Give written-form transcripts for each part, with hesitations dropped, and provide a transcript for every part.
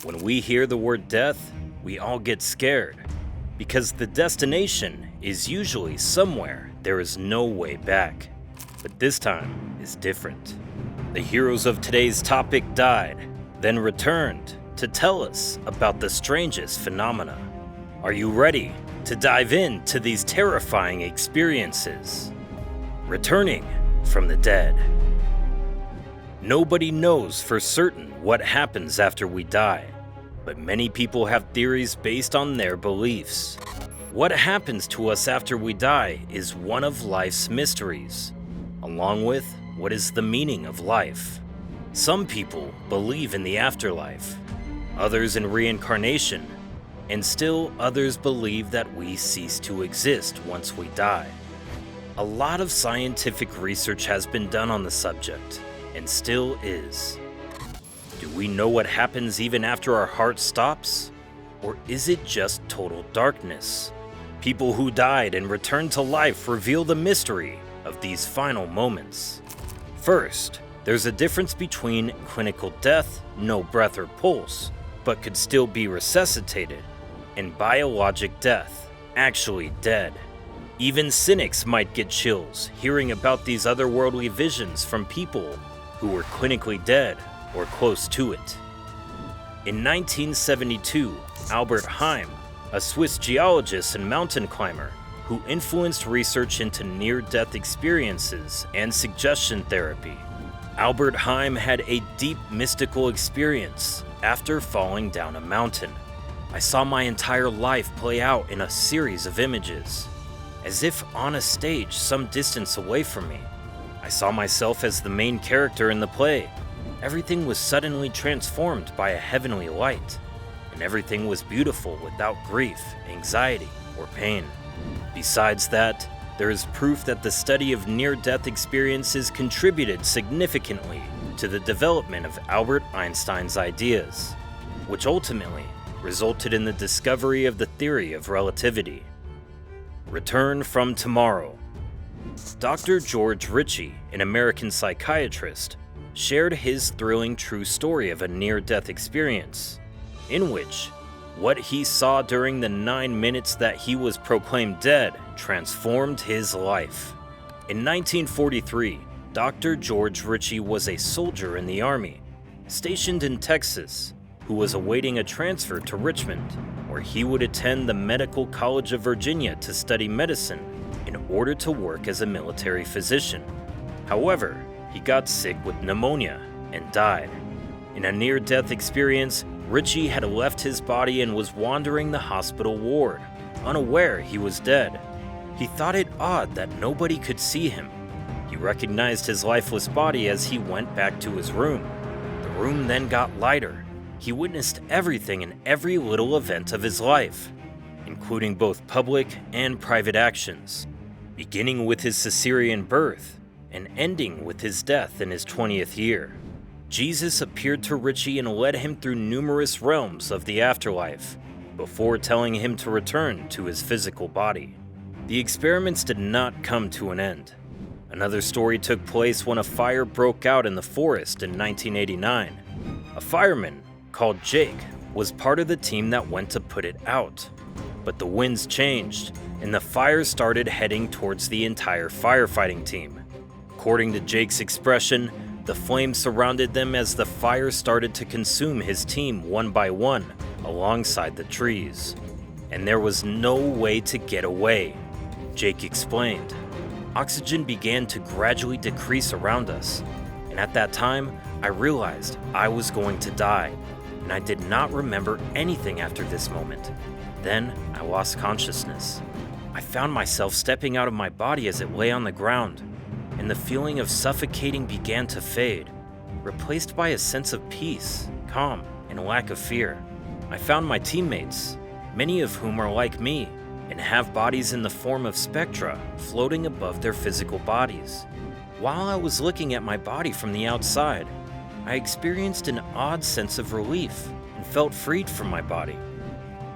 When we hear the word death, we all get scared, because the destination is usually somewhere there is no way back. But this time is different. The heroes of today's topic died, then returned to tell us about the strangest phenomena. Are you ready to dive into these terrifying experiences? Returning from the dead. Nobody knows for certain what happens after we die, but many people have theories based on their beliefs. What happens to us after we die is one of life's mysteries, along with what is the meaning of life. Some people believe in the afterlife, others in reincarnation, and still others believe that we cease to exist once we die. A lot of scientific research has been done on the subject, and still is. Do we know what happens even after our heart stops? Or is it just total darkness? People who died and returned to life reveal the mystery of these final moments. First, there's a difference between clinical death, no breath or pulse, but could still be resuscitated, and biologic death, actually dead. Even cynics might get chills hearing about these otherworldly visions from people who were clinically dead or close to it. In 1972, Albert Heim, a Swiss geologist and mountain climber who influenced research into near-death experiences and suggestion therapy. Albert Heim had a deep mystical experience after falling down a mountain. I saw my entire life play out in a series of images, as if on a stage some distance away from me. I saw myself as the main character in the play. Everything was suddenly transformed by a heavenly light, and everything was beautiful without grief, anxiety, or pain. Besides that, there is proof that the study of near-death experiences contributed significantly to the development of Albert Einstein's ideas, which ultimately resulted in the discovery of the theory of relativity. Return from tomorrow. Dr. George Ritchie, an American psychiatrist, shared his thrilling true story of a near-death experience, in which what he saw during the 9 minutes that he was proclaimed dead transformed his life. In 1943, Dr. George Ritchie was a soldier in the Army, stationed in Texas, who was awaiting a transfer to Richmond, where he would attend the Medical College of Virginia to study medicine in order to work as a military physician. However, he got sick with pneumonia and died. In a near-death experience, Ritchie had left his body and was wandering the hospital ward, unaware he was dead. He thought it odd that nobody could see him. He recognized his lifeless body as he went back to his room. The room then got lighter. He witnessed everything and every little event of his life, including both public and private actions, beginning with his Caesarean birth and ending with his death in his 20th year. Jesus appeared to Ritchie and led him through numerous realms of the afterlife, before telling him to return to his physical body. The experiments did not come to an end. Another story took place when a fire broke out in the forest in 1989. A fireman called Jake was part of the team that went to put it out. But the winds changed, and the fire started heading towards the entire firefighting team. According to Jake's expression, the flames surrounded them as the fire started to consume his team one by one alongside the trees. And there was no way to get away, Jake explained. Oxygen began to gradually decrease around us, and at that time, I realized I was going to die, and I did not remember anything after this moment. Then I lost consciousness. I found myself stepping out of my body as it lay on the ground, and the feeling of suffocating began to fade, replaced by a sense of peace, calm, and lack of fear. I found my teammates, many of whom are like me, and have bodies in the form of spectra floating above their physical bodies. While I was looking at my body from the outside, I experienced an odd sense of relief and felt freed from my body.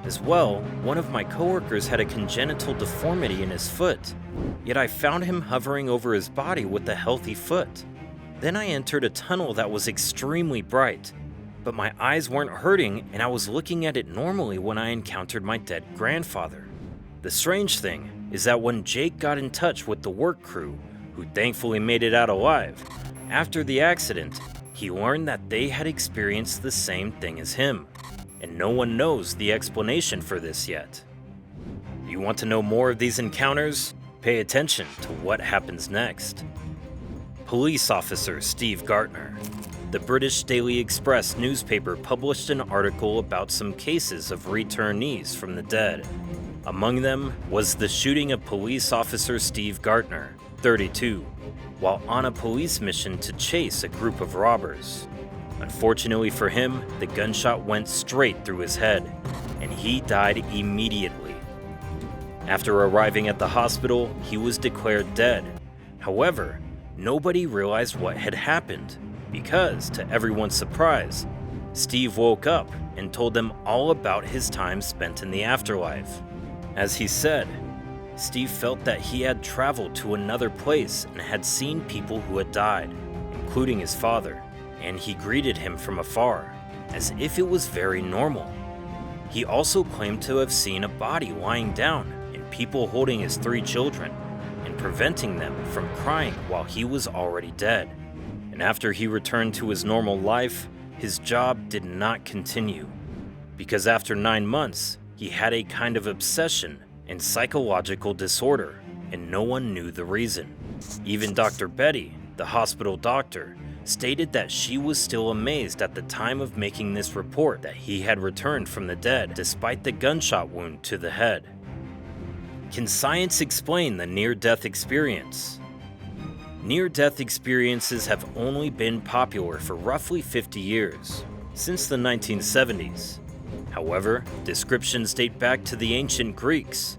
As well, one of my coworkers had a congenital deformity in his foot, yet I found him hovering over his body with a healthy foot. Then I entered a tunnel that was extremely bright, but my eyes weren't hurting and I was looking at it normally when I encountered my dead grandfather. The strange thing is that when Jake got in touch with the work crew, who thankfully made it out alive, after the accident, he learned that they had experienced the same thing as him, and no one knows the explanation for this yet. You want to know more of these encounters? Pay attention to what happens next. Police officer Steve Gartner. The British Daily Express newspaper published an article about some cases of returnees from the dead. Among them was the shooting of police officer Steve Gartner, 32, while on a police mission to chase a group of robbers. Unfortunately for him, the gunshot went straight through his head, and he died immediately. After arriving at the hospital, he was declared dead. However, nobody realized what had happened, because, to everyone's surprise, Steve woke up and told them all about his time spent in the afterlife. As he said, Steve felt that he had traveled to another place and had seen people who had died, including his father, and he greeted him from afar, as if it was very normal. He also claimed to have seen a body lying down and people holding his 3 children and preventing them from crying while he was already dead. And after he returned to his normal life, his job did not continue, because after 9 months, he had a kind of obsession and psychological disorder, and no one knew the reason. Even Dr. Betty, the hospital doctor, stated that she was still amazed at the time of making this report that he had returned from the dead despite the gunshot wound to the head. Can science explain the near-death experience? Near-death experiences have only been popular for roughly 50 years, since the 1970s. However, descriptions date back to the ancient Greeks.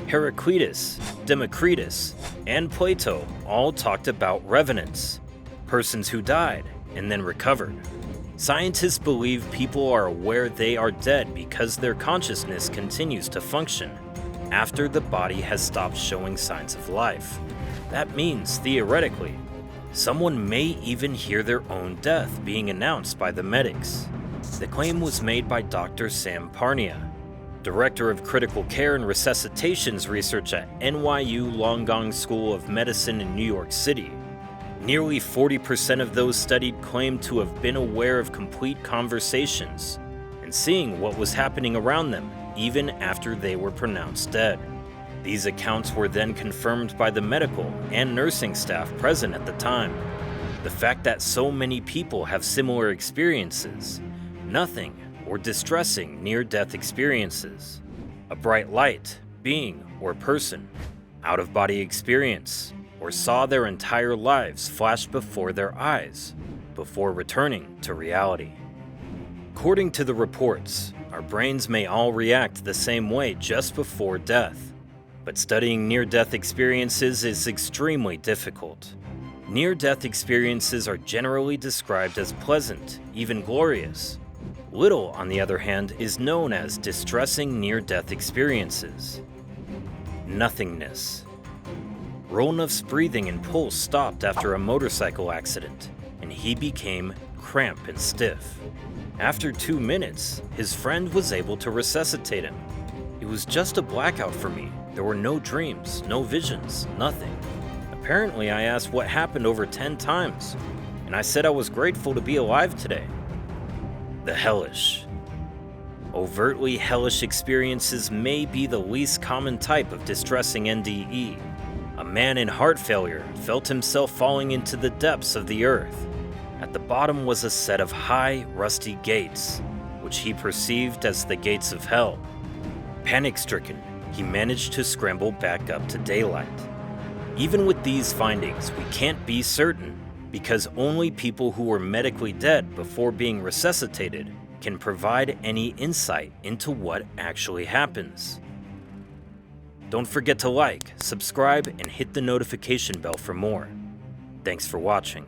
Heraclitus, Democritus, and Plato all talked about revenants, persons who died and then recovered. Scientists believe people are aware they are dead because their consciousness continues to function after the body has stopped showing signs of life. That means, theoretically, someone may even hear their own death being announced by the medics. The claim was made by Dr. Sam Parnia, Director of Critical Care and Resuscitations Research at NYU Langone School of Medicine in New York City. Nearly 40% of those studied claimed to have been aware of complete conversations and seeing what was happening around them even after they were pronounced dead. These accounts were then confirmed by the medical and nursing staff present at the time. The fact that so many people have similar experiences, nothing or distressing near-death experiences, a bright light, being, or person, out-of-body experience, or saw their entire lives flash before their eyes before returning to reality. According to the reports, our brains may all react the same way just before death, but studying near-death experiences is extremely difficult. Near-death experiences are generally described as pleasant, even glorious. Little, on the other hand, is known as distressing near-death experiences. Nothingness. Rolnuff's breathing and pulse stopped after a motorcycle accident, and he became cramped and stiff. After 2 minutes, his friend was able to resuscitate him. It was just a blackout for me. There were no dreams, no visions, nothing. Apparently, I asked what happened over 10 times, and I said I was grateful to be alive today. The Hellish. Overtly hellish experiences may be the least common type of distressing NDE. A man in heart failure felt himself falling into the depths of the earth. At the bottom was a set of high, rusty gates, which he perceived as the gates of hell. Panic-stricken, he managed to scramble back up to daylight. Even with these findings, we can't be certain, because only people who were medically dead before being resuscitated can provide any insight into what actually happens. Don't forget to like, subscribe, and hit the notification bell for more. Thanks for watching.